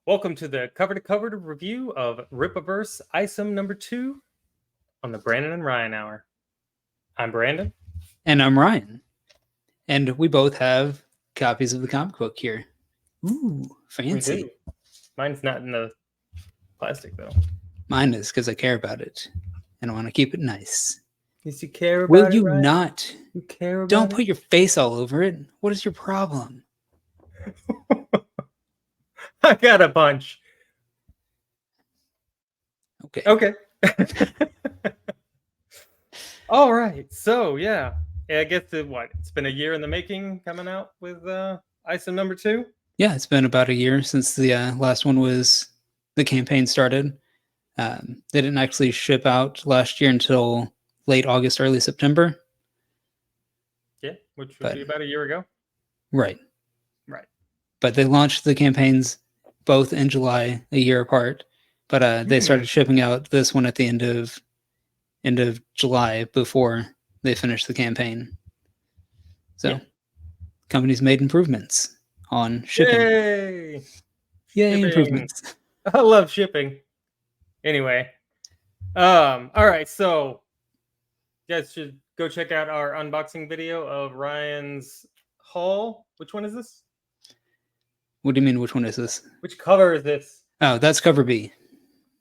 Welcome to the cover-to-cover review of Rippaverse ISOM number 2 on the Brandon and Ryan Hour. I'm Brandon. And I'm Ryan. And we both have copies of the comic book here. Ooh, fancy. We do. Mine's not in the plastic, though. Mine is because I care about it. And I want to keep it nice. Does you care about Will it, you Ryan? not? You care about Don't it? put your face all over it. What is your problem? I got a bunch. Okay. All right. So, yeah. I guess it's been a year in the making coming out with ISOM number 2? Yeah, it's been about a year since the last one the campaign started. They didn't actually ship out last year until late August, early September. Yeah, which would be about a year ago. Right. Right. But they launched the campaigns both in July, a year apart. But they started shipping out this one at the end of July before they finished the campaign. So companies made improvements on shipping. Yay! Yay, improvements. I love shipping. Anyway. All right, so you guys should go check out our unboxing video of Ryan's haul. Which one is this? What do you mean, which one is this? Which cover is this? Oh, that's cover B.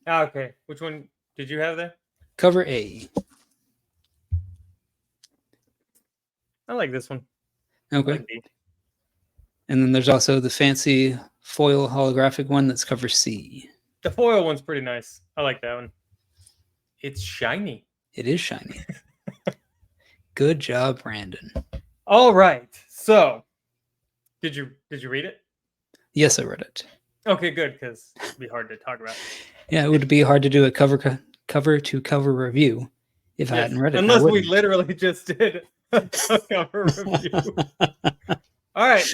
Ah, okay. Which one did you have there? Cover A. I like this one. Okay. I like B. And then there's also the fancy foil holographic one that's cover C. The foil one's pretty nice. I like that one. It's shiny. It is shiny. Good job, Brandon. All right. So, did you read it? Yes, I read it. Okay, good, because it'd be hard to talk about. Yeah, it would be hard to do a cover-to-cover review if I hadn't read it. Unless we literally just did a cover review. All right.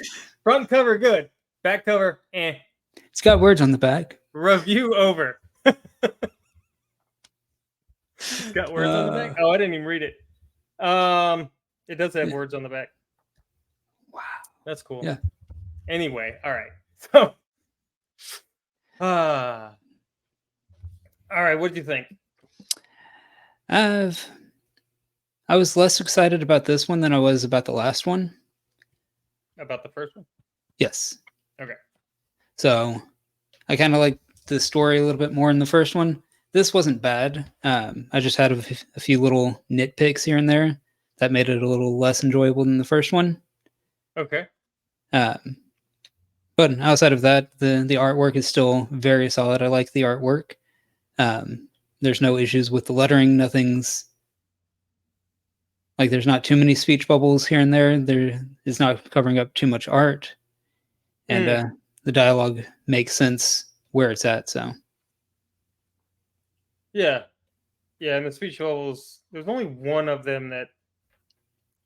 Front cover, good. Back cover, eh. It's got words on the back. Review over. It's got words on the back? Oh, I didn't even read it. It does have words on the back. Wow. That's cool. Yeah. Anyway, all right. So, all right, what did you think? I was less excited about this one than I was about the last one. About the first one? Yes. Okay. So I kind of like the story a little bit more in the first one. This wasn't bad. I just had a few little nitpicks here and there that made it a little less enjoyable than the first one. Okay. But outside of that, the artwork is still very solid. I like the artwork. There's no issues with the lettering. Nothing's like there's not too many speech bubbles here and there. There is not covering up too much art. And the dialogue makes sense where it's at. So. Yeah. Yeah, and the speech bubbles, there's only one of them that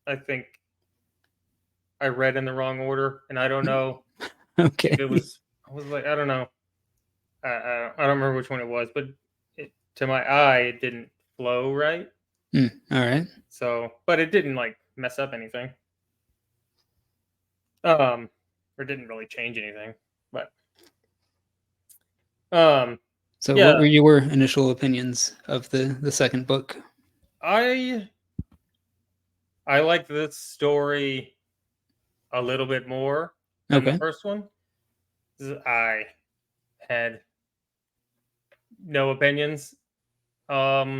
I think I read in the wrong order, and I don't know. Okay. I was like, I don't know. I don't remember which one it was, but to my eye, it didn't flow right. All right. So, but it didn't like mess up anything. Or didn't really change anything, but. So what were your initial opinions of the second book? I like this story a little bit more than the first one. I had no opinions about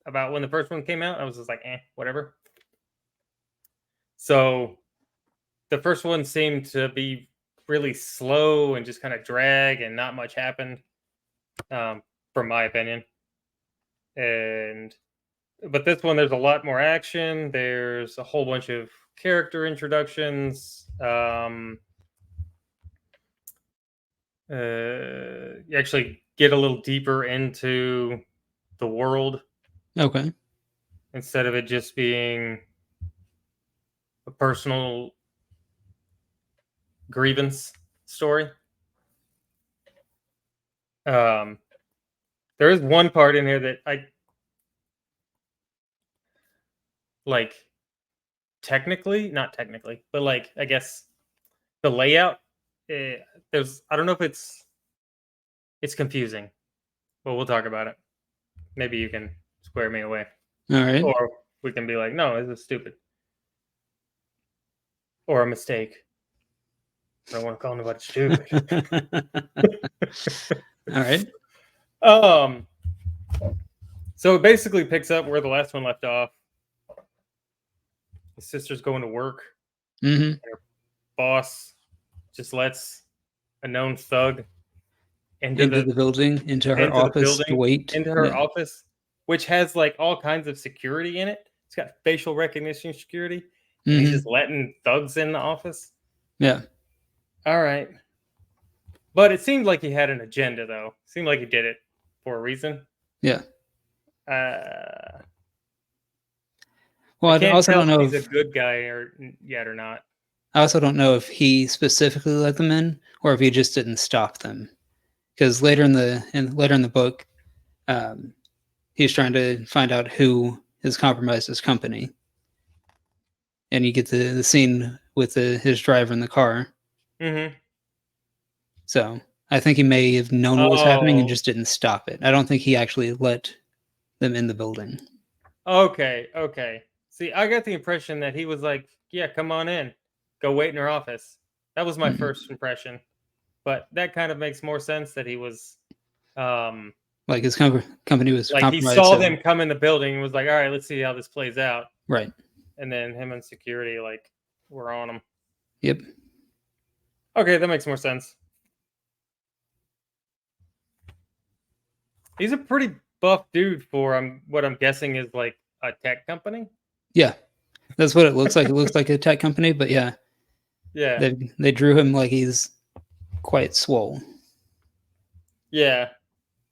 when the first one came out. I was just like, whatever. So the first one seemed to be really slow and just kind of drag and not much happened, from my opinion. But this one, there's a lot more action. There's a whole bunch of character introductions. You actually get a little deeper into the world. Okay. Instead of it just being a personal grievance story. There is one part in here that I like not technically, but like I guess the layout. I don't know if it's It's confusing, but we'll talk about it. Maybe you can square me away, All right. or we can be like, no, this is stupid, or a mistake. I don't want to call anybody stupid. All right. Um, so it basically picks up where the last one left off. His sister's going to work. Mm-hmm. Boss just lets a known thug Into the building, into her into the office to building, wait. into her Yeah. office, which has like all kinds of security in it. It's got facial recognition security, and he's just letting thugs in the office. Yeah. All right. But it seemed like he had an agenda, though. It seemed like he did it for a reason. Yeah. Well, I can't also tell don't know if he's if a good guy yet or not. I also don't know if he specifically let them in or if he just didn't stop them. Because later in the book, he's trying to find out who has compromised his company, and you get the scene with his driver in the car. Mm-hmm. So I think he may have known what was happening and Oh, just didn't stop it. I don't think he actually let them in the building. okay, okay. See, I got the impression that he was like, "Yeah, come on in, go wait in her office." That was my first impression, but that kind of makes more sense that he was, Like his company was like he compromised. saw So, them come in the building and was like, "All right, let's see how this plays out." right. And then him and security like were on him. Yep. Okay, that makes more sense. He's a pretty buff dude for what I'm guessing is like a tech company. Yeah. That's what it looks like. It looks like a tech company, but yeah, Yeah, they drew him like he's quite swole. yeah,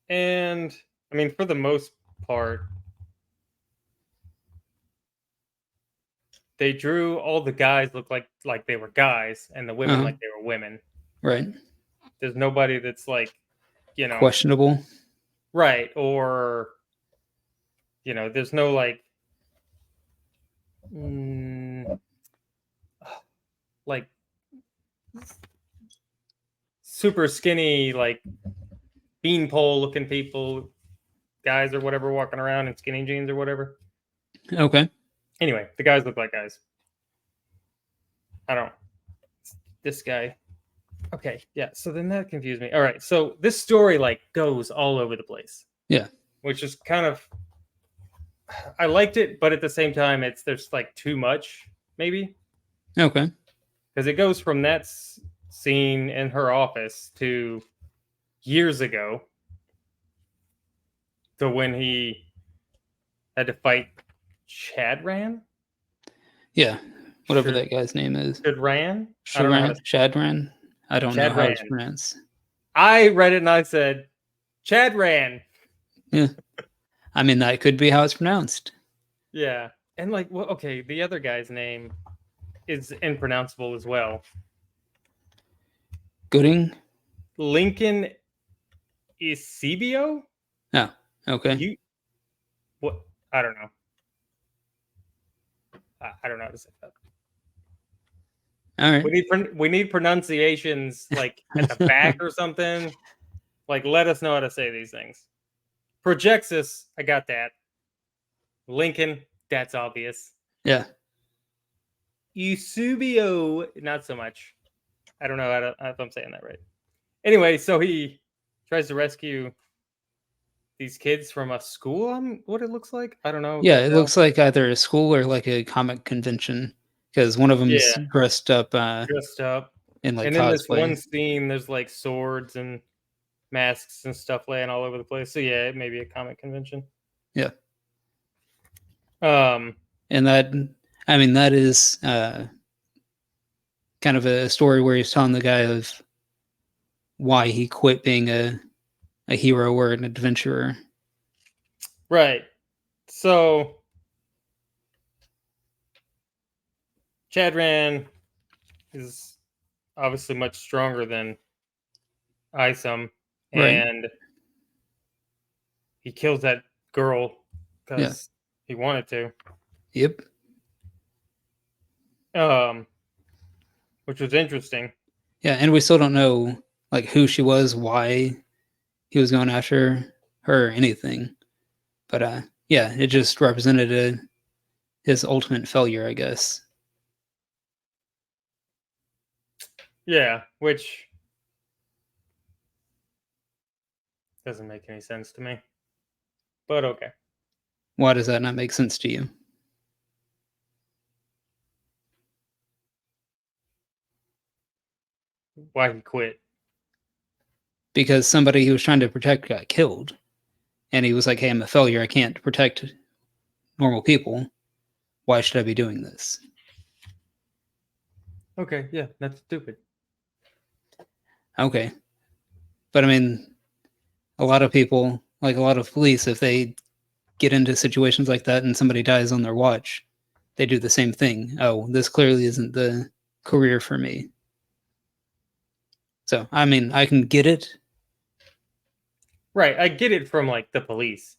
and I mean for the most part, they drew all the guys look like they were guys, and the women like they were women. Right. There's nobody that's like, Questionable. right, or there's no like, like super skinny like beanpole looking people, guys or whatever, walking around in skinny jeans or whatever. Okay. Anyway, the guys look like guys. I don't. This guy. Okay, yeah. So then that confused me. All right, so this story like goes all over the place. Yeah. Which is kind of. I liked it, but at the same time, there's like too much, maybe. Okay. Because it goes from that scene in her office to years ago to when he had to fight Chadran. Yeah. Whatever that guy's name is. Shadran? Shadran? I don't know how it's Chadran. pronounced. I read it and I said, Chadran. Yeah. I mean, that could be how it's pronounced. Yeah. And like, well, okay, the other guy's name is impronounceable as well. Gooding? Lincoln Eusebio? Oh, okay. What? I don't know. I don't know how to say that. All right. We need pronunciations like at the back or something. Like, let us know how to say these things. Projexus, I got that. Lincoln, that's obvious. Yeah. Eusebio, not so much. I don't know if I'm saying that right. Anyway, so he tries to rescue these kids from a school. What it looks like, I don't know. Yeah, it looks like either a school or like a comic convention because one of them's dressed up in like and in this cosplay. one scene, there's like swords and masks and stuff laying all over the place. So yeah, it may be a comic convention. Yeah. And that is kind of a story where he's telling the guy of why he quit being a hero or an adventurer. Right. So Chadran is obviously much stronger than ISOM, and he kills that girl because he wanted to. Yep. Which was interesting. Yeah, and we still don't know like who she was, why he was going after her or anything. But yeah, it just represented his ultimate failure, I guess. Yeah, which doesn't make any sense to me. But okay. Why does that not make sense to you? Why he quit. Because somebody he was trying to protect got killed. And he was like, hey, I'm a failure. I can't protect normal people. Why should I be doing this? Okay, yeah, that's stupid. Okay. But I mean, a lot of people, like a lot of police, if they get into situations like that and somebody dies on their watch, they do the same thing. Oh, this clearly isn't the career for me. So, I mean, I can get it. Right, I get it from like the police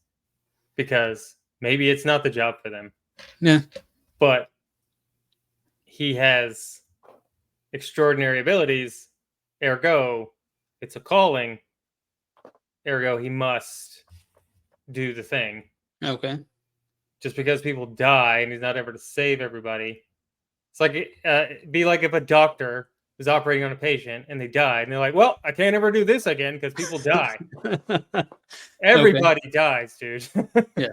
because maybe it's not the job for them. Yeah. But he has extraordinary abilities, ergo, it's a calling, ergo, he must do the thing. Okay. Just because people die and he's not able to save everybody. It's like it'd be like if a doctor was operating on a patient and they died, and they're like, "Well, I can't ever do this again because people die. Everybody dies, dude." Yeah.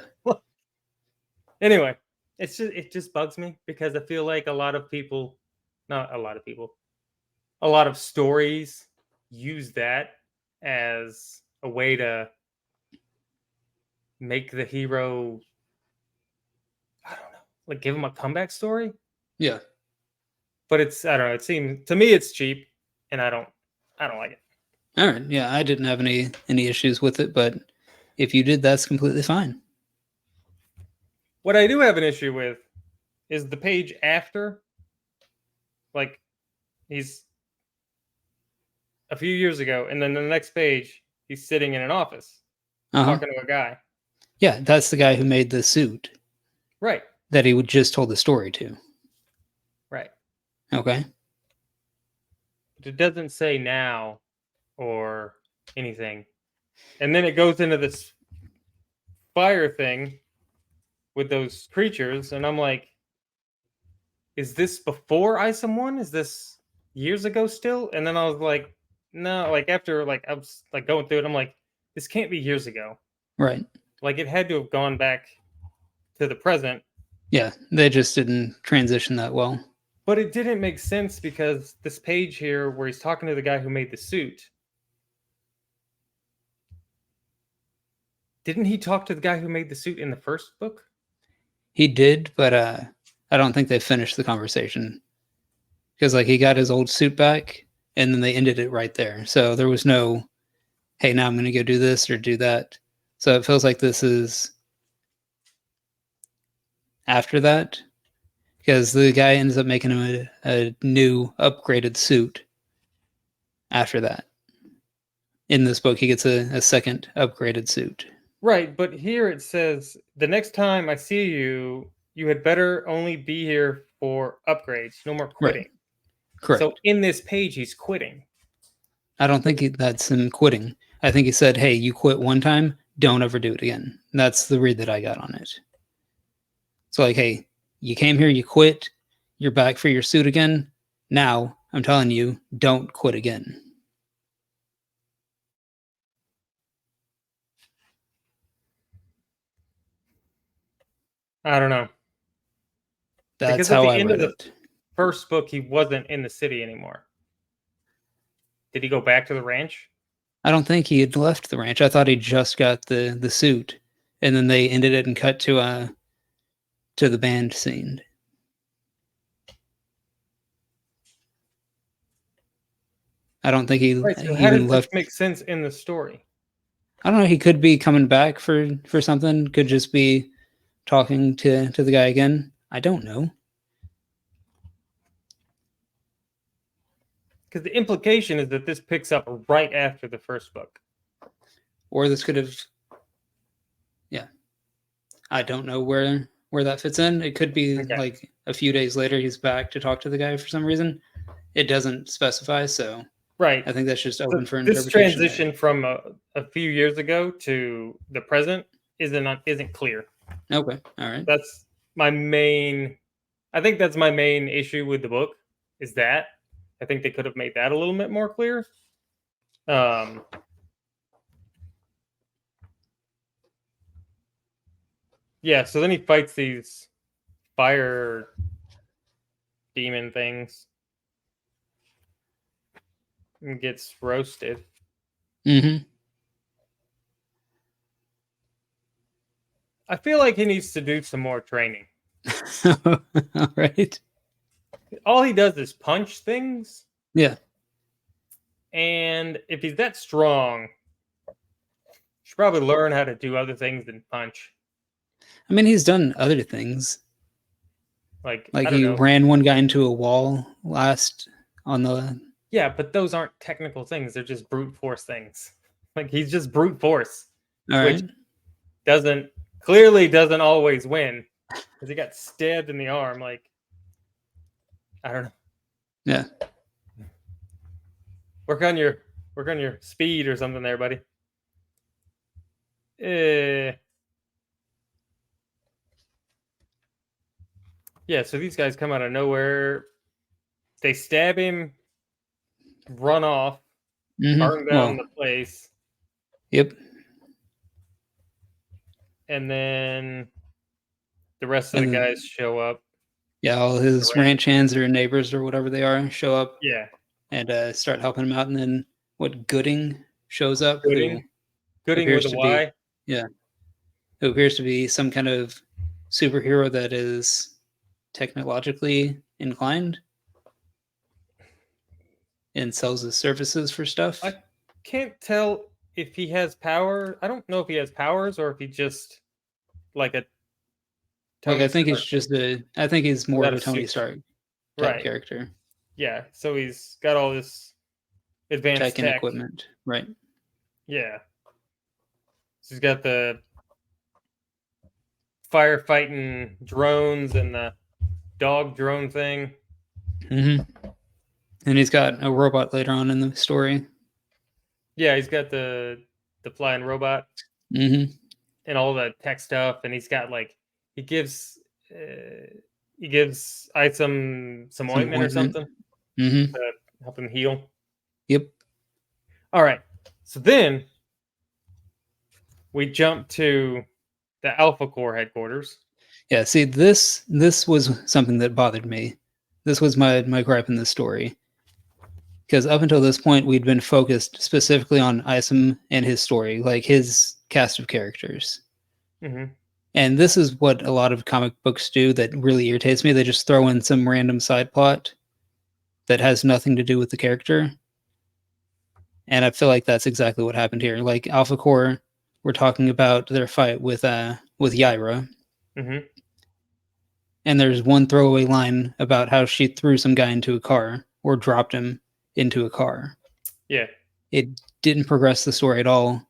Anyway, it just bugs me because I feel like a lot of people, not a lot of people, a lot of stories use that as a way to make the hero, I don't know, like give him a comeback story. Yeah. But it's, I don't know, it seems to me it's cheap and I don't like it. All right. Yeah, I didn't have any issues with it, but if you did, that's completely fine. What I do have an issue with is the page after. Like, he's a few years ago, and then the next page, he's sitting in an office talking to a guy. Yeah, that's the guy who made the suit. Right. That he would just told the story to. Right. Okay. But it doesn't say now or anything. And then it goes into this fire thing with those creatures, and I'm like, is this before ISOM 1? Is this years ago still? And then I was like, no, like after like I was like going through it, I'm like, this can't be years ago. Right. Like it had to have gone back to the present. Yeah, they just didn't transition that well. But it didn't make sense because this page here where he's talking to the guy who made the suit. Didn't he talk to the guy who made the suit in the first book? He did, but I don't think they finished the conversation. Because like he got his old suit back and then they ended it right there. So there was no, hey, now I'm going to go do this or do that. So it feels like this is after that, because the guy ends up making him a new upgraded suit after that. In this book, he gets a second upgraded suit. Right, but here it says, the next time I see you, you had better only be here for upgrades, no more quitting. Right. Correct. So in this page, he's quitting. I don't think that's him quitting. I think he said, hey, you quit one time, don't ever do it again. That's the read that I got on it. So like, hey, you came here, you quit, you're back for your suit again. Now, I'm telling you, don't quit again. I don't know. That's because how at the I end read of the it. first book, he wasn't in the city anymore. Did he go back to the ranch? I don't think he had left the ranch. I thought he just got the suit, and then they ended it and cut to the band scene. I don't think he Right. So he how does even this left. make sense in the story? I don't know. He could be coming back for something. Could just be talking to the guy again. I don't know. Because the implication is that this picks up right after the first book. Or this could have. Yeah, I don't know where that fits in. It could be like a few days later he's back to talk to the guy for some reason. It doesn't specify, so Right. I think that's just open for This interpretation there. transition from a few years ago to the present isn't clear. Okay, all right. That's my main. I think that's my main issue with the book. Is that I think they could have made that a little bit more clear. Um, yeah. So then he fights these fire demon things and gets roasted. Mm-hmm. I feel like he needs to do some more training. All right. All he does is punch things, Yeah. and if he's that strong, he should probably learn how to do other things than punch. I mean, he's done other things. Like Like I don't he know. ran one guy into a wall last on the. Yeah, but those aren't technical things. They're just brute force things. Like he's just brute force, All which right. doesn't always win because he got stabbed in the arm. Like I don't know. Yeah. Work on your speed or something there, buddy. Yeah, so these guys come out of nowhere. They stab him, run off, burn Mm-hmm. down Well. the place, Yep. and then the rest of the And then, guys show up. yeah, all his ranch hands or neighbors or whatever they are show up Yeah, and start helping him out. And then Gooding shows up, who Gooding with appears a to be, Y. yeah, who appears to be some kind of superhero that is technologically inclined and sells his services for stuff. I can't tell if he has power. I don't know if he has powers or if he just like a Like Tony I think Stark it's just I think he's more of without a a Tony suit. Stark type Right. character. Yeah. So he's got all this advanced Tech and tech. equipment. Right. Yeah. So he's got the firefighting drones and the dog drone thing. Mm-hmm. And he's got a robot later on in the story. Yeah, he's got the flying robot Mm-hmm. and all the tech stuff, and he's got like he gives ISOM some ointment or something Mm-hmm. to help him heal. Yep. All right, so then we jump to the Alpha Core headquarters. Yeah, see this was something that bothered me. This was my gripe in this story. Because up until this point we'd been focused specifically on Isom and his story, like his cast of characters. Mm-hmm. And this is what a lot of comic books do that really irritates me. They just throw in some random side plot that has nothing to do with the character. And I feel like that's exactly what happened here. Like Alpha Core, we're talking about their fight with Yaira. Mm-hmm. And there's one throwaway line about how she threw some guy into a car or dropped him into a car. Yeah. It didn't progress the story at all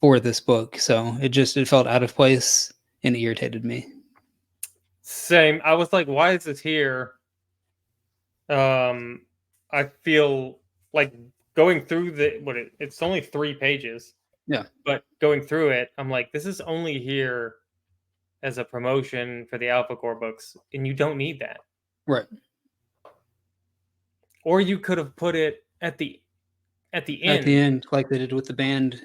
for this book, so it felt out of place and irritated me. Same. I was like, why is this here? I feel like going through it's only 3 pages. Yeah. But going through it, I'm like, this is only here as a promotion for the Alpha Core books, and you don't need that. Right. Or you could have put it at the end. At the end, like they did with the band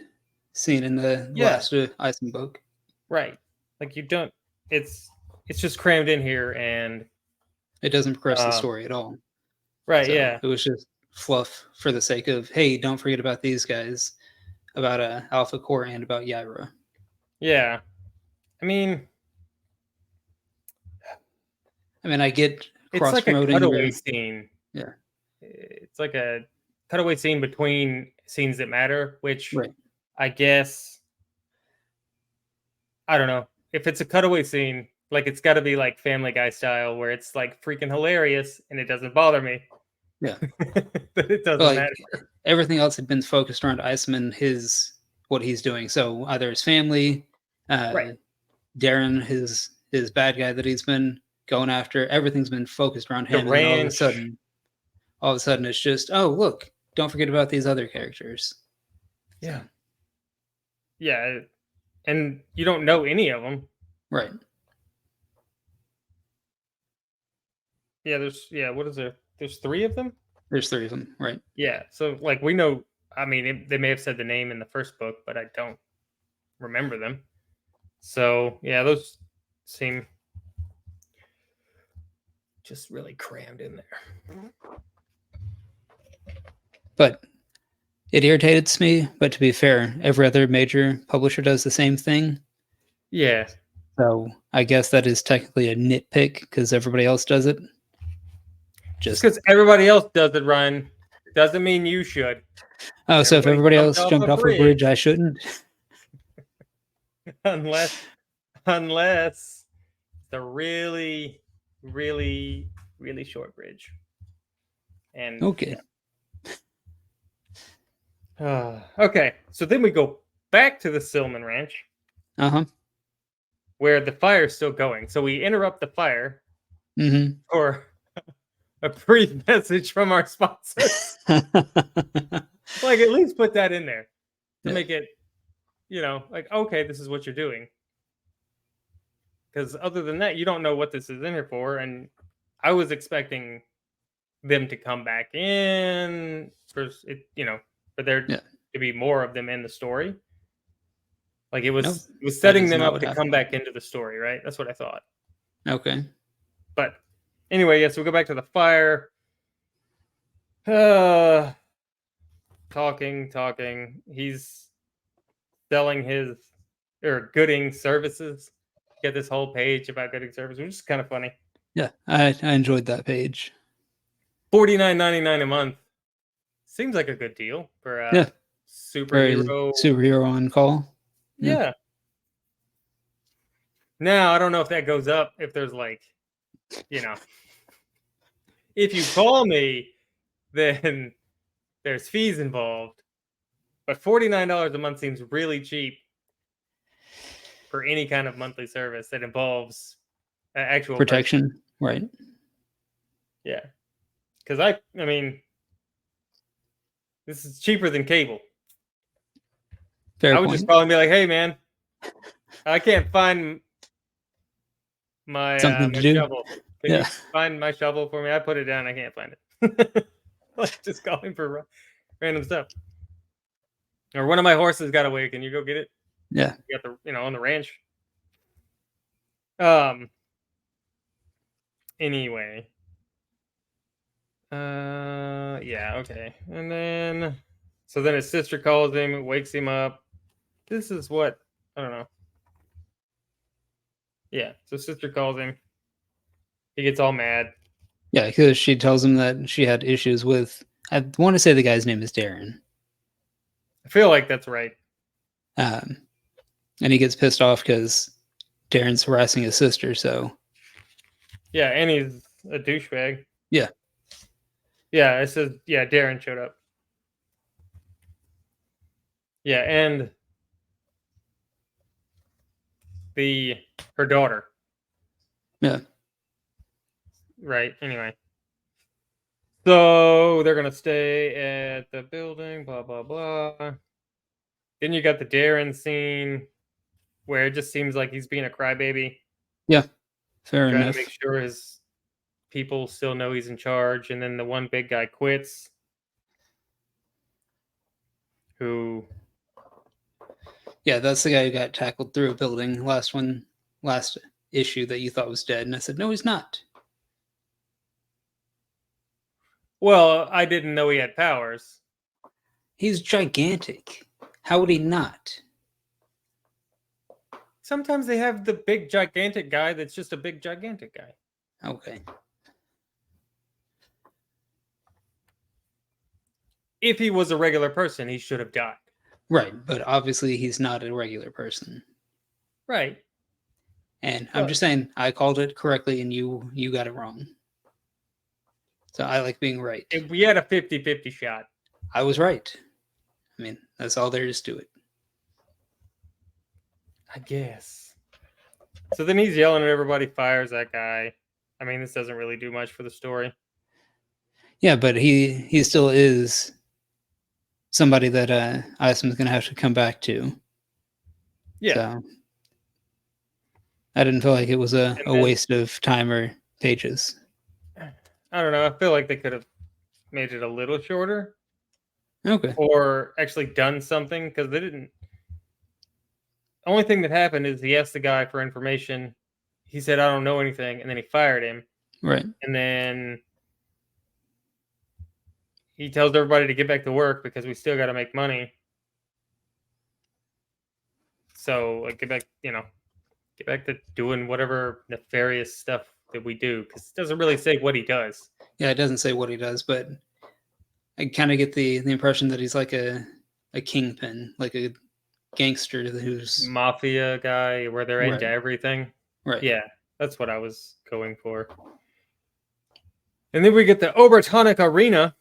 scene in the last Isom book. Right. Like you don't. It's just crammed in here, and it doesn't progress the story at all. Right. So yeah. It was just fluff for the sake of, hey, don't forget about these guys, about Alpha Core and about Yaira. Yeah. I mean, I get it's like a cutaway scene. Yeah. It's like a cutaway scene between scenes that matter, which right. I guess, I don't know. If it's a cutaway scene, like it's got to be like Family Guy style, where it's like freaking hilarious and it doesn't bother me. Yeah. But it doesn't matter. Everything else had been focused around Isom and what he's doing. So either his family, right. Darren, his bad guy that he's been going after, everything's been focused around him. The ranch. And all of a sudden it's just, oh, look, don't forget about these other characters. Yeah. Yeah. And you don't know any of them. Right. Yeah, what is there? There's 3 of them? There's 3 of them, right? Yeah. So like we know, I mean, they may have said the name in the first book, but I don't remember them. So, yeah, those seem just really crammed in there. But it irritates me, but to be fair, every other major publisher does the same thing. Yeah. So I guess that is technically a nitpick because everybody else does it. Just because everybody else does it, Ryan, doesn't mean you should. Oh, so if everybody else jumped off a bridge, I shouldn't? unless the really, really, really short bridge. And okay. Okay, so then we go back to the Silman Ranch. Uh-huh. Where the fire's still going. So we interrupt the fire for a brief message from our sponsors. Like, at least put that in there to make it, like, okay, this is what you're doing. Because other than that, you don't know what this is in here for. And I was expecting them to come back in for there to be more of them in the story. Like it was setting them up to come back into the story, right? That's what I thought. Okay. But anyway, yes, we go back to the fire. Talking. He's selling Gooding services. Get this whole page about Gooding services, which is kind of funny. Yeah, I enjoyed that page. $49.99 a month. Seems like a good deal for a superhero on call. Yeah. Now, I don't know if that goes up if there's like, if you call me, then there's fees involved. But $49 a month seems really cheap for any kind of monthly service that involves actual protection, right? Yeah. Because I mean, this is cheaper than cable. I would just call and be like, hey, man, I can't find my shovel. Can you find my shovel for me? I put it down. I can't find it. Like, just call him for random stuff. Or one of my horses got away. Can you go get it? Yeah. You got the on the ranch. Anyway. Yeah, okay. And then so then his sister calls him, wakes him up. This is what I don't know. Yeah, so sister calls him. He gets all mad. Yeah, because she tells him that she had issues with. I want to say the guy's name is Darren. I feel like that's right. And he gets pissed off because Darren's harassing his sister. So. Yeah, and he's a douchebag. Yeah. Yeah, it says Darren showed up. Yeah, and her daughter. Yeah. Right. Anyway. So they're gonna stay at the building, blah blah blah. Then you got the Darren scene where it just seems like he's being a crybaby. Yeah. Fair trying enough. to make sure his people still know he's in charge, and then the one big guy quits. Yeah, that's the guy who got tackled through a building last issue that you thought was dead. And I said, no, he's not. Well, I didn't know he had powers. He's gigantic. How would he not? Sometimes they have the big gigantic guy that's just a big gigantic guy. Okay. If he was a regular person, he should have died. Right, but obviously he's not a regular person. Right. And I'm just saying, I called it correctly and you got it wrong. So I like being right. If we had a 50-50 shot. I was right. I mean, that's all there is to it. I guess. So then he's yelling at everybody, fires that guy. I mean, this doesn't really do much for the story. Yeah, but he still is somebody that ISOM is going to have to come back to. Yeah. So I didn't feel like it was a And then- waste of time or pages. I don't know. I feel like they could have made it a little shorter Okay. or actually done something because they didn't. Only thing that happened is he asked the guy for information. He said, I don't know anything. And then he fired him. Right. And then he tells everybody to get back to work because we still got to make money. So like, get back to doing whatever nefarious stuff that we do, because it doesn't really say what he does. Yeah, it doesn't say what he does, but I kind of get the impression that he's like a kingpin, like a gangster who's Mafia guy where they're into Right. everything. right. Yeah, that's what I was going for. And then we get the Obertonic Arena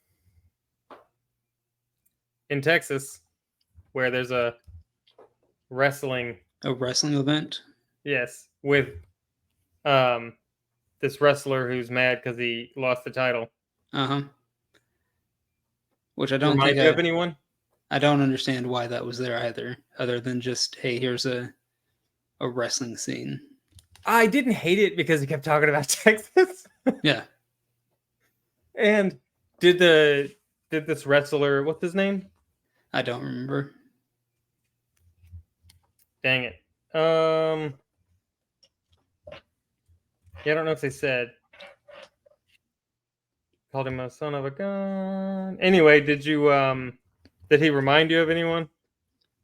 in Texas, where there's a wrestling, A wrestling event. yes, with this wrestler who's mad because he lost the title. Uh-huh. Which I don't Remind think you of anyone? I don't understand why that was there either, other than just, hey, here's a wrestling scene. I didn't hate it because he kept talking about Texas. Yeah. And did this wrestler, what's his name? I don't remember. Dang it. Yeah, I don't know if they said. Called him a son of a gun. Anyway, did he remind you of anyone?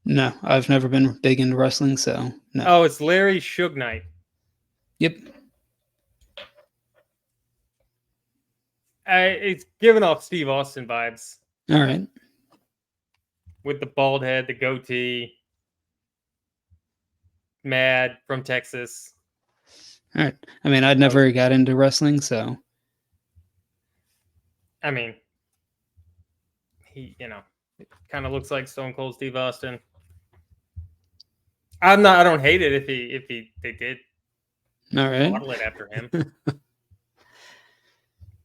No, I've never been big into wrestling, so no. Oh, it's Larry Suge Knight. Yep. It's giving off Steve Austin vibes All right. with the bald head, the goatee, mad from Texas. All right. I mean, I'd never got into wrestling, so I mean, he, kind of looks like Stone Cold Steve Austin. I don't hate it if they did all right. model it after him.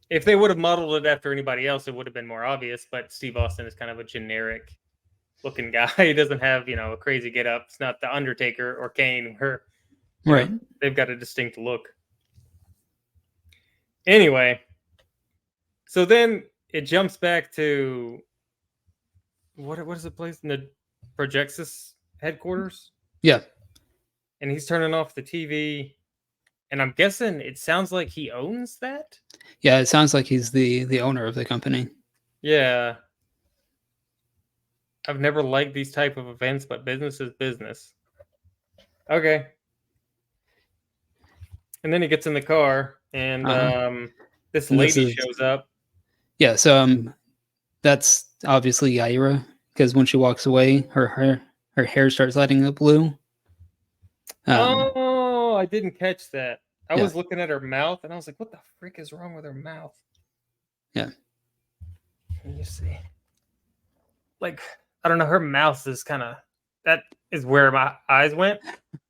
If they would have modeled it after anybody else, it would have been more obvious. But Steve Austin is kind of a generic looking guy. He doesn't have, a crazy get up. It's not the Undertaker or Kane where Right. they've got a distinct look. Anyway, so then it jumps back to what is the place in the Projexis headquarters? Yeah. And he's turning off the TV. And I'm guessing it sounds like he owns that. Yeah, it sounds like he's the owner of the company. Yeah. I've never liked these type of events, but business is business. Okay. And then he gets in the car, and this And lady shows up. Yeah, so that's obviously Yaira, because when she walks away, her hair starts lighting up blue. Oh, I didn't catch that. I Yeah. was looking at her mouth, and I was like, "What the frick is wrong with her mouth?" Yeah. Can you see? Like, I don't know. Her mouth is kind of. That is where my eyes went.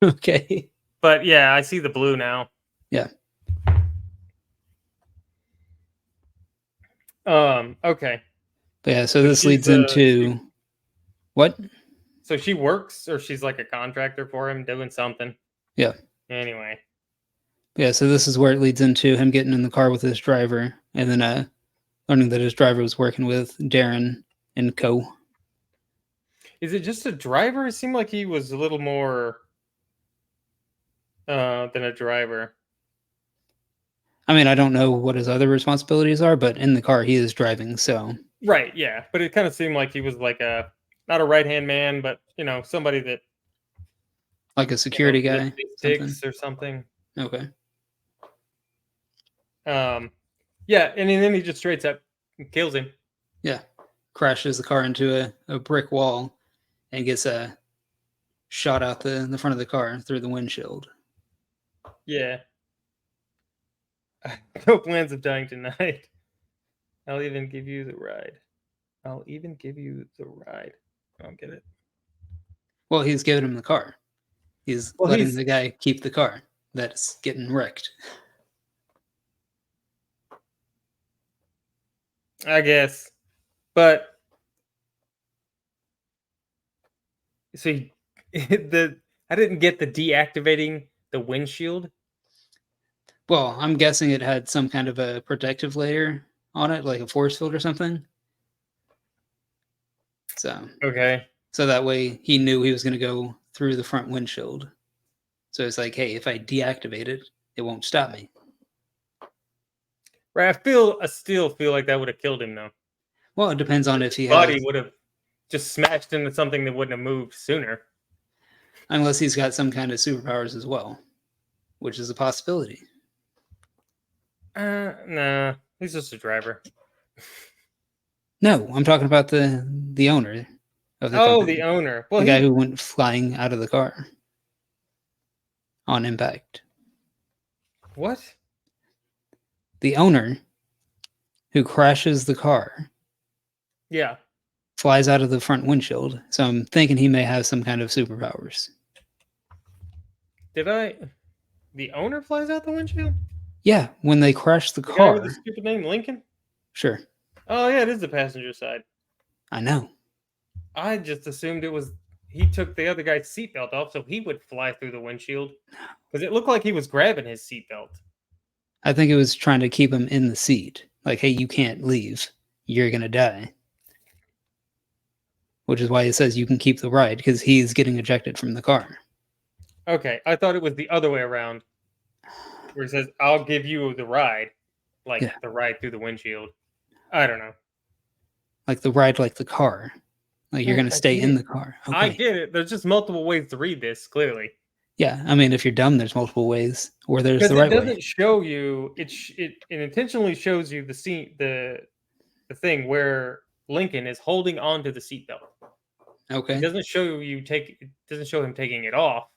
Okay. But yeah, I see the blue now. Yeah. Okay. But yeah, so this leads into what? So she works, or she's like a contractor for him doing something. Yeah. Anyway. Yeah, so this is where it leads into him getting in the car with his driver, and then learning that his driver was working with Darren and co. Is it just a driver? It seemed like he was a little more than a driver. I mean, I don't know what his other responsibilities are, but in the car he is driving, so. Right, yeah. But it kind of seemed like he was like not a right-hand man, but, somebody that. Like a security guy? Logistics or something. Okay. Yeah, and then he just straight up kills him. Yeah. Crashes the car into a brick wall and gets shot out the front of the car through the windshield. Yeah. No plans of dying tonight. I'll even give you the ride. I don't get it. Well, he's giving him the car. He's letting the guy keep the car that's getting wrecked. I guess. But So the I didn't get the deactivating the windshield. Well, I'm guessing it had some kind of a protective layer on it, like a force field or something. So, Okay. so that way he knew he was going to go through the front windshield. So it's like, hey, if I deactivate it, it won't stop me. Right. I still feel like that would have killed him though. Well, it depends on if His he body has, would have just smashed into something that wouldn't have moved sooner. unless he's got some kind of superpowers as well, which is a possibility. Nah. He's just a driver. No, I'm talking about the owner of the Oh, the company, owner. Well, the guy he. who went flying out of the car on impact. What? The owner who crashes the car Yeah. flies out of the front windshield. So I'm thinking he may have some kind of superpowers. Did I? The owner flies out the windshield? Yeah, when they crash the The guy with the car, stupid name, Lincoln? sure, Oh, yeah, it is the passenger side. I know. I just assumed it was. He took the other guy's seatbelt off so he would fly through the windshield. Because it looked like he was grabbing his seatbelt. I think it was trying to keep him in the seat. Like, hey, you can't leave. You're going to die. Which is why it says you can keep the ride because he's getting ejected from the car. Okay, I thought it was the other way around. Where it says, I'll give you the ride. Like Yeah. the ride through the windshield. I don't know. Like the ride, like the car. Like you're Well, going to stay in the car. I Okay. get it. There's just multiple ways to read this, clearly. Yeah. I mean, if you're dumb, there's multiple ways, or there's Because the it right way. doesn't show you it intentionally shows you the scene the thing where Lincoln is holding on to the seatbelt. It Okay. doesn't show it doesn't show him taking it off.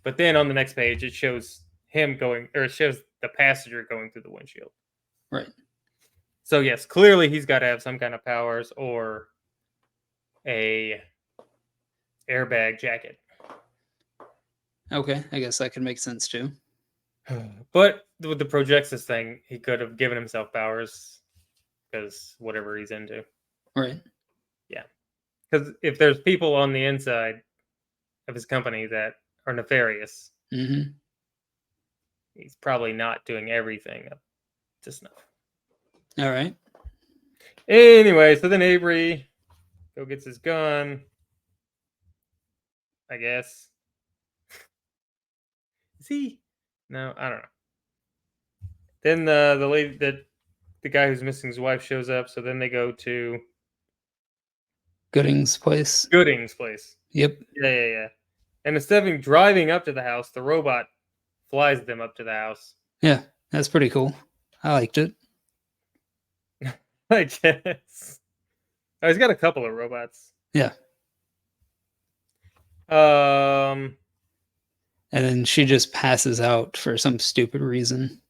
But then on the next page it shows him going, or it shows the passenger going through the windshield. Right. So yes, clearly he's got to have some kind of powers or a airbag jacket. Okay. I guess that could make sense too. But with the Projexis thing, he could have given himself powers because whatever he's into. Right. Yeah. Because if there's people on the inside of his company that are nefarious, Mm-hmm. he's probably not doing everything up to snuff. All right. Anyway, so then Avery go gets his gun, I guess. Is he? No, I don't know. Then the lady that the guy who's missing his wife shows up, so then they go to Gooding's place. Gooding's place. Yep. Yeah. And instead of him driving up to the house, the robot flies them up to the house. Yeah. That's pretty cool. I liked it. I guess. Oh, he's got a couple of robots. Yeah. Um. And then she just passes out for some stupid reason.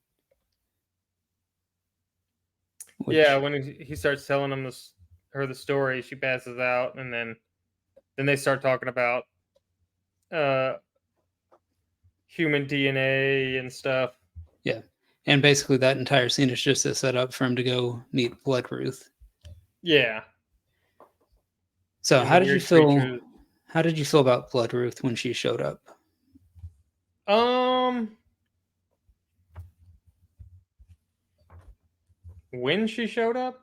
Yeah, when he starts telling her the story, she passes out, and then they start talking about human DNA and stuff. Yeah. And basically that entire scene is just a setup for him to go meet Bloodruth. Yeah. So And how the did you weird feel creatures. how did you feel about Bloodruth when she showed up? When she showed up?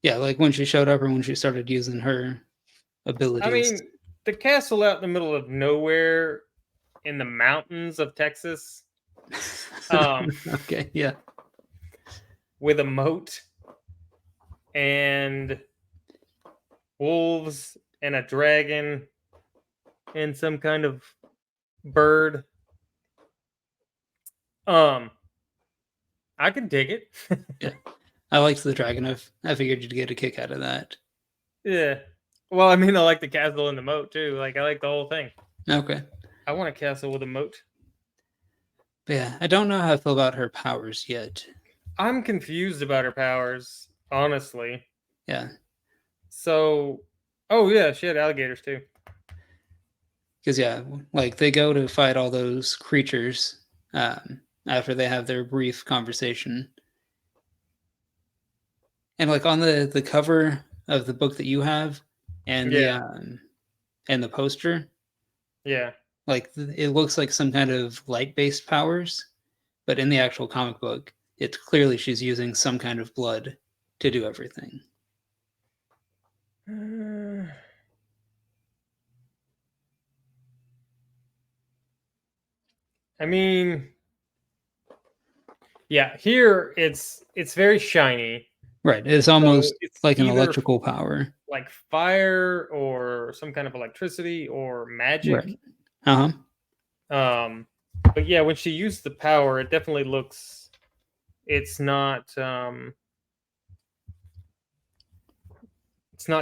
Yeah, like when she showed up or when she started using her abilities. I mean, the castle out in the middle of nowhere in the mountains of Texas. Okay, yeah. With a moat and wolves and a dragon and some kind of bird. I can dig it. Yeah. I liked the dragon. I figured you'd get a kick out of that. Yeah. Well, I mean, I like the castle and the moat too. Like, I like the whole thing. Okay. I want a castle with a moat. But yeah, I don't know how I feel about her powers yet. I'm confused about her powers, honestly. Yeah. So, oh yeah, she had alligators too. Because yeah, like they go to fight all those creatures after they have their brief conversation. And like on the cover of the book that you have, and Yeah. and the poster, Yeah. like it looks like some kind of light-based powers, but in the actual comic book, it's clearly she's using some kind of blood to do everything. I mean, yeah, here it's very shiny. Right. It's So almost it's like an either electrical power. like fire or some kind of electricity or magic. Right. Uh-huh. But yeah, when she used the power, it definitely looks it's not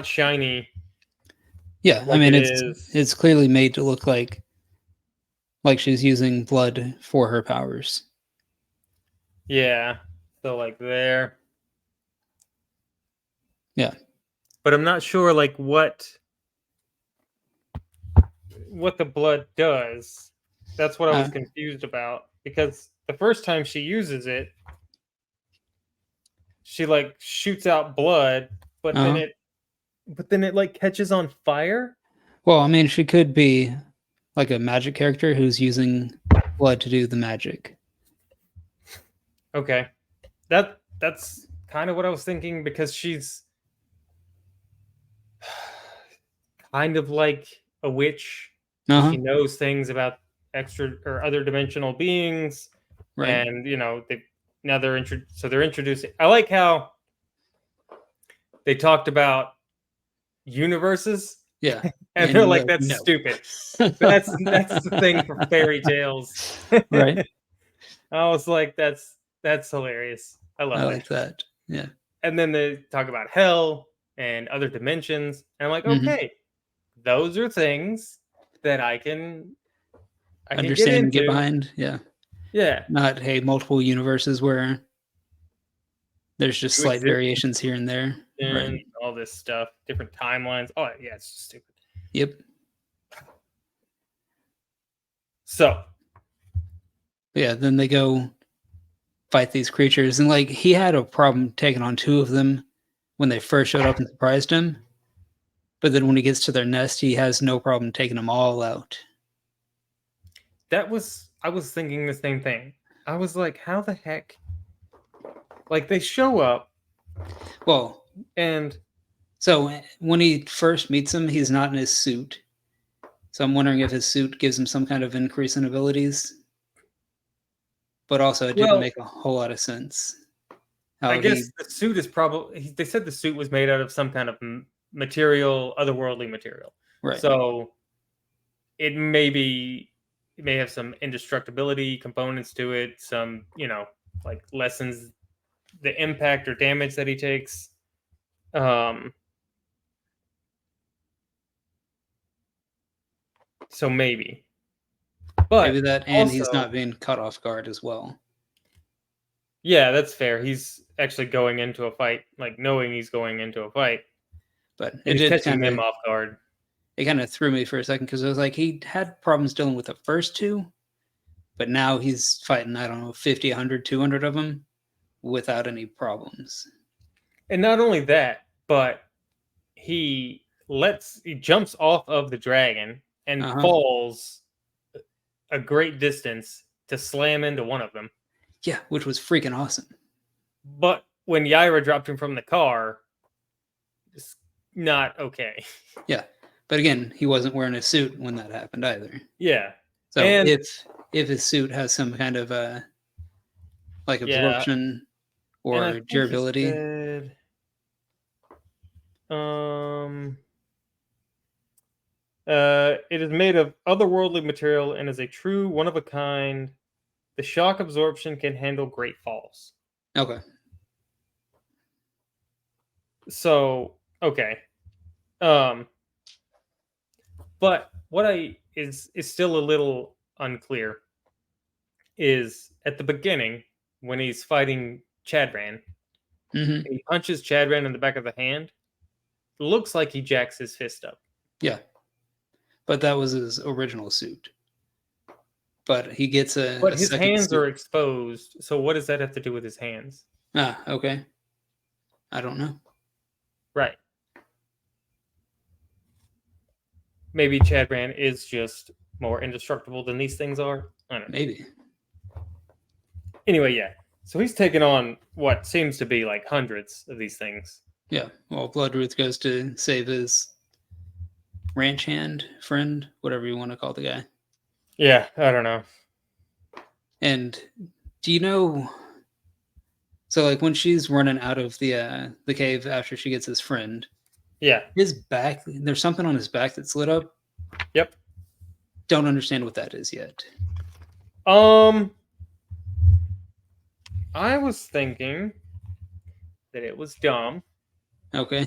shiny Yeah, I like mean it it's is. it's clearly made to look like she's using blood for her powers. Yeah. So like there. Yeah. But I'm not sure like what the blood does. That's what I was Uh, confused about because the first time she uses it, she like shoots out blood, but then uh-huh. it like catches on fire. Well, I mean she could be like a magic character who's using blood to do the magic. Okay. That's kind of what I was thinking because she's kind of like a witch. She Uh-huh. knows things about extra or other dimensional beings, Right. and they're introducing. I like how they talked about universes, Yeah. and And they're you're like, like, "That's no. stupid." That's the thing for fairy tales. Right. I was like, that's hilarious. I I love that. like that. Yeah. And then they talk about hell and other dimensions, and I'm like, Hmm. okay, those are things that I can get Understand and get into. behind. Yeah. Yeah, Not, hey, multiple universes where there's just to slight exist variations here and there. Right. and all this stuff, different timelines. Oh yeah, it's just stupid. Yep. So Yeah, then they go fight these creatures, and like he had a problem taking on two of them when they first showed up and surprised him. But then when he gets to their nest, he has no problem taking them all out. I was thinking the same thing. I was like, how the heck? Like they show up Well, and so when he first meets him, he's not in his suit. So I'm wondering if his suit gives him some kind of increase in abilities. But also, it didn't well, make a whole lot of sense I how guess he. the suit is probably. They said the suit was made out of some kind of material, otherworldly material. Right. So it may be it may have some indestructibility components to it. Some like lessens the impact or damage that he takes. Um, so maybe, Maybe but that, and he's also, not being caught off guard as well. yeah, that's fair. He's actually going into a fight, like knowing he's going into a fight, But and it he's did catching kind them of off guard. it kind of threw me for a second because I was like, he had problems dealing with the first two, but now he's fighting, I don't know, 50, 100, 200 of them without any problems. And not only that, but he jumps off of the dragon and Uh huh. falls a great distance to slam into one of them. Yeah, which was freaking awesome. But when Yaira dropped him from the car, it's not okay. Yeah, but again, he wasn't wearing a suit when that happened either. Yeah. So And if his suit has some kind of like yeah, absorption and I or think he durability, said um it is made of otherworldly material and is a true one of a kind. The shock absorption can handle great falls. okay, So, okay. Um but what I is still a little unclear is at the beginning when he's fighting Chadran, hmm, and he punches Chadran in the back of the hand. It looks like he jacks his fist up. yeah, but that was his original suit. But he gets But a his second hands are suit. exposed, so what does that have to do with his hands? Ah, okay, I don't know. Right. maybe Chadman is just more indestructible than these things are. I don't know. Maybe. Anyway, yeah. So he's taken on what seems to be like hundreds of these things. Yeah. Well, Bloodroot goes to save his ranch hand friend, whatever you want to call the guy. Yeah, I don't know. And do you know? So, like, when she's running out of the cave after she gets his friend, Yeah. his back, there's something on his back that's lit up. Yep. Don't understand what that is yet. I was thinking that it was dumb. Okay.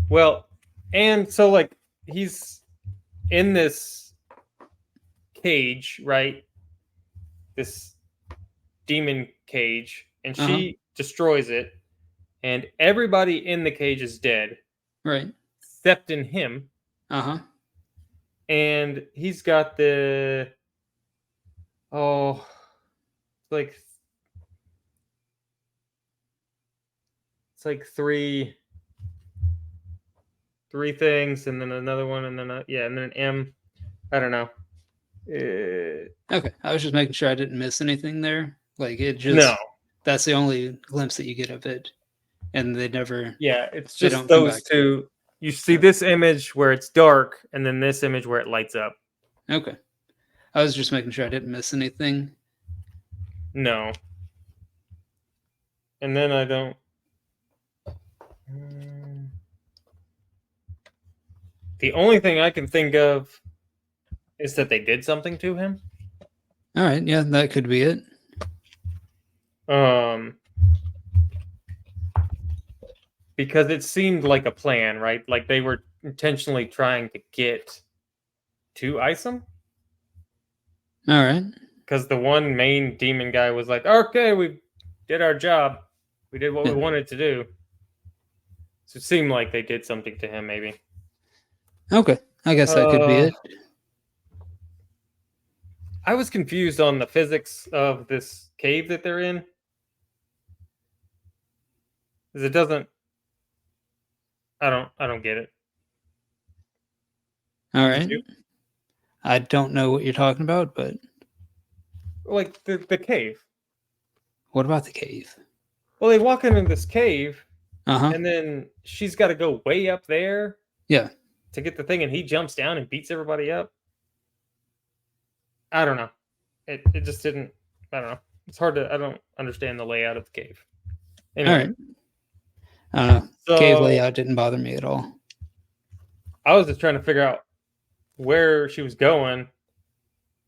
Well, and so like he's in this cage, right? This demon cage, and she destroys it, and everybody in the cage is dead, Right. except in him. And he's got the like it's like three things, and then another one, and then and then an M. I don't know. Okay, I was just making sure I didn't miss anything there. Like it just No. That's the only glimpse that you get of it, and they never. Yeah, it's They just don't come those back. two. You see this image where it's dark, and then this image where it lights up. Okay, I was just making sure I didn't miss anything. No. And then I don't. The only thing I can think of is that they did something to him. All right, yeah, that could be it. Because it seemed like a plan, right? Like they were intentionally trying to get to ISOM. All right. Because the one main demon guy was like, okay, we did our job. We did what we wanted to do. So it seemed like they did something to him, maybe. Okay, I guess that could be it. I was confused on the physics of this cave that they're in. Because it doesn't. I don't get it. All right. I don't know what you're talking about, but like the cave. What about the cave? Well, they walk into this cave, Uh-huh. and then she's got to go way up there. Yeah. To get the thing, and he jumps down and beats everybody up. I don't know. It just didn't. I don't know. It's hard to. I don't understand the layout of the cave. Anyway. All right. I don't know. So, cave layout didn't bother me at all. I was just trying to figure out where she was going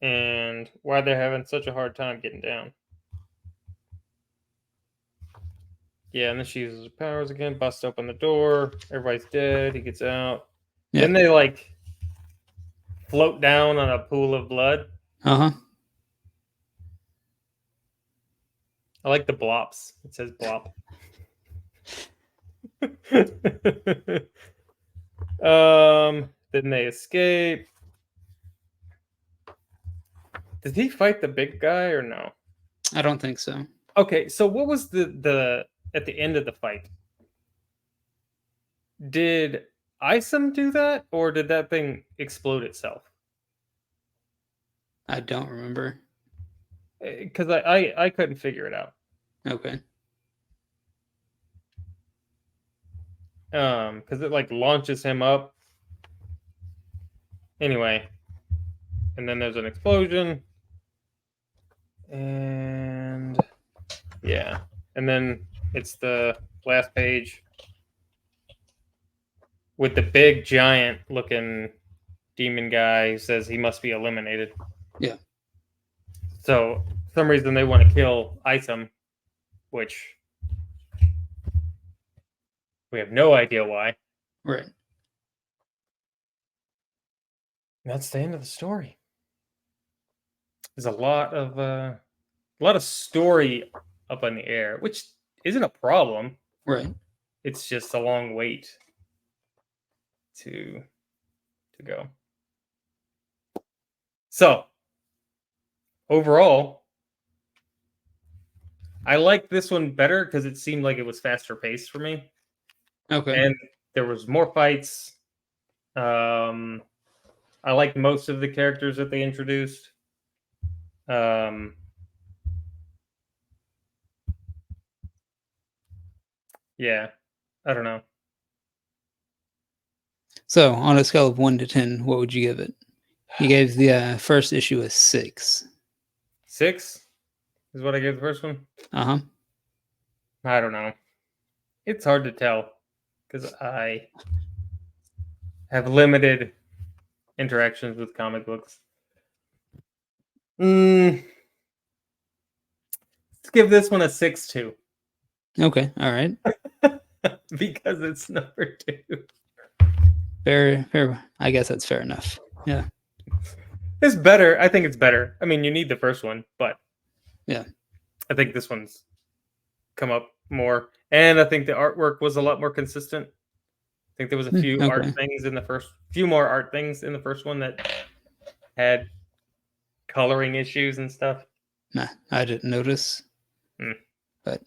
and why they're having such a hard time getting down. Yeah, and then she uses her powers again, busts open the door, everybody's dead, he gets out. Yeah. Then they like float down on a pool of blood. Uh-huh. I like the blops. It says blop. Then they escape. Did he fight the big guy or no? I don't think so. Okay, so what was the at the end of the fight? Did ISOM do that, or did that thing explode itself? I don't remember. Because I couldn't figure it out. Okay. Because it like launches him up. Anyway, and then there's an explosion, and yeah, and then it's the last page with the big giant looking demon guy who says he must be eliminated. Yeah. So for some reason they want to kill ISOM, which we have no idea why. Right. That's the end of the story. There's a lot of story up in the air, which isn't a problem. Right. It's just a long wait to go. So overall, I like this one better because it seemed like it was faster paced for me. Okay. And there was more fights. I liked most of the characters that they introduced. Yeah, I don't know. So, on a scale of 1 to 10, what would you give it? You gave the first issue a 6. 6 is what I gave the first one. Uh-huh. I don't know. It's hard to tell because I have limited interactions with comic books. Let's give this one a 6 too. Okay, all right. Because it's number 2. Fair. I guess that's fair enough. Yeah. It's better. I think it's better. I mean, you need the first one, but yeah, I think this one's come up more, and I think the artwork was a lot more consistent. I think there was a few art things in the first one that had coloring issues and stuff. Nah, I didn't notice. But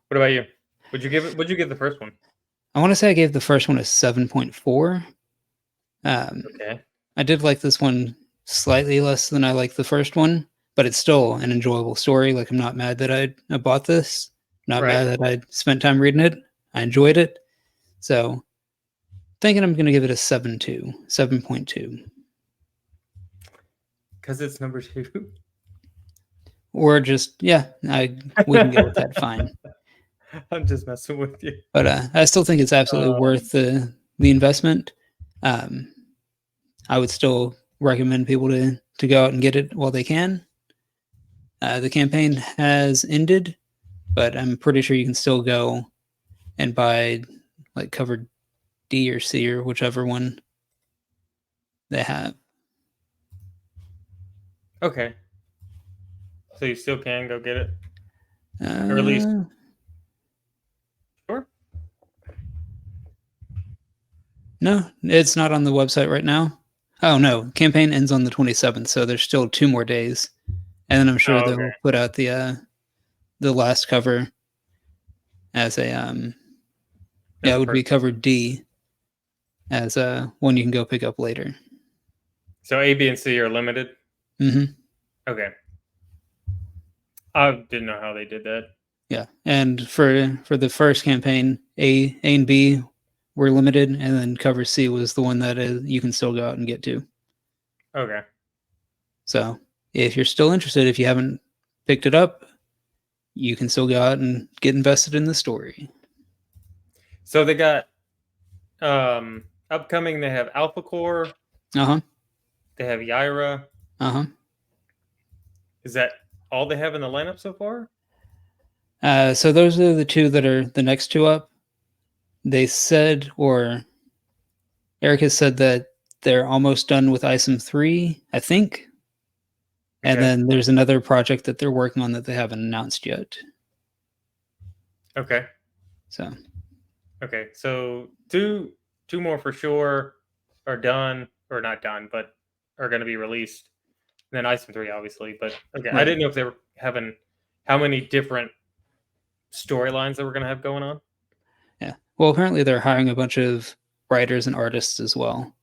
what about you? What'd you give the first one? I want to say I gave the first one a 7.4. Okay. I did like this one slightly less than I like the first one, but it's still an enjoyable story. Like, I'm not mad that I bought this. Not mad that I spent time reading it. I enjoyed it. So, thinking I'm going to give it a 7.2. Because it's number 2. Or just, we can go with that fine. I'm just messing with you. But I still think it's absolutely worth the investment. I would still recommend people to go out and get it while they can. The campaign has ended, but I'm pretty sure you can still go and buy like cover D or C or whichever one they have. Okay. So you still can go get it? Or at least... Sure. No, it's not on the website right now. Oh, no. Campaign ends on the 27th, so there's still 2 more days. And then I'm sure they'll put out the last cover as a... it would be cover D as one you can go pick up later. So A, B, and C are limited? Mm-hmm. Okay. I didn't know how they did that. Yeah, and for the first campaign, A and B were limited, and then cover C was the one that you can still go out and get to. Okay. So if you're still interested, if you haven't picked it up, you can still go out and get invested in the story. So they got upcoming. They have Alpha Core. Uh-huh. They have Yaira. Uh-huh. Is that all they have in the lineup so far? So those are the 2 that are the next 2 up. They said, or Eric has said that they're almost done with ISOM 3, I think. And then there's another project that they're working on that they haven't announced yet. Okay. So 2 more for sure are done, or not done, but are going to be released. And then ISOM 3, obviously. But okay, right. I didn't know if they were having how many different storylines that we're going to have going on. Yeah. Well, apparently they're hiring a bunch of writers and artists as well.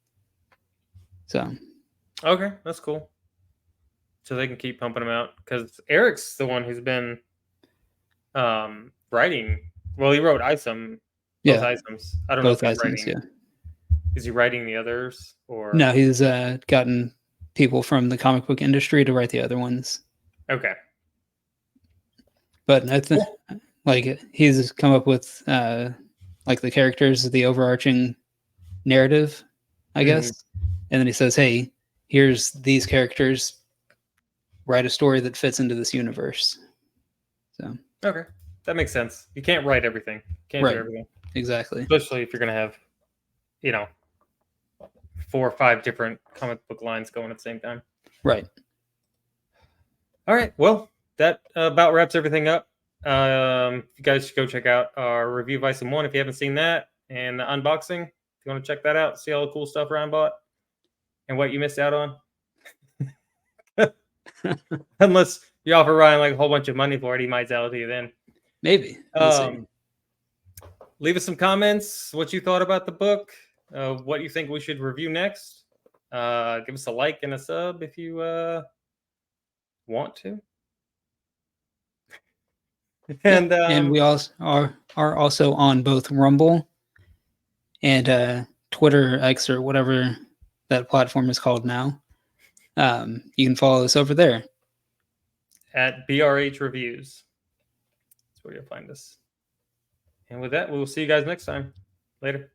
So. Okay, that's cool. So they can keep pumping them out, because Eric's the one who's been writing. Well, he wrote ISOM. Both ISOMs. I don't know if he's writing. Yeah. Is he writing the others, or no? He's gotten people from the comic book industry to write the other ones. Okay. But I think like he's come up with like the characters, the overarching narrative, I guess. And then he says, "Hey, here's these characters. Write a story that fits into this universe." So okay, that makes sense. You can't write everything. Can't do everything. Exactly. Especially if you're going to have, 4 or 5 different comic book lines going at the same time. Right. All right. Well, that about wraps everything up. You guys should go check out our review of ISOM 1 if you haven't seen that, and the unboxing. If you want to check that out, see all the cool stuff Ryan bought and what you missed out on. Unless you offer Ryan like a whole bunch of money for it, he might sell it to you then. Maybe. We'll see. leave us some comments, what you thought about the book, what you think we should review next. Give us a like and a sub if you want to. And and we also are also on both Rumble and Twitter X or whatever that platform is called now. You can follow us over there at BRH Reviews. That's where you'll find us. And with that, we'll see you guys next time. Later.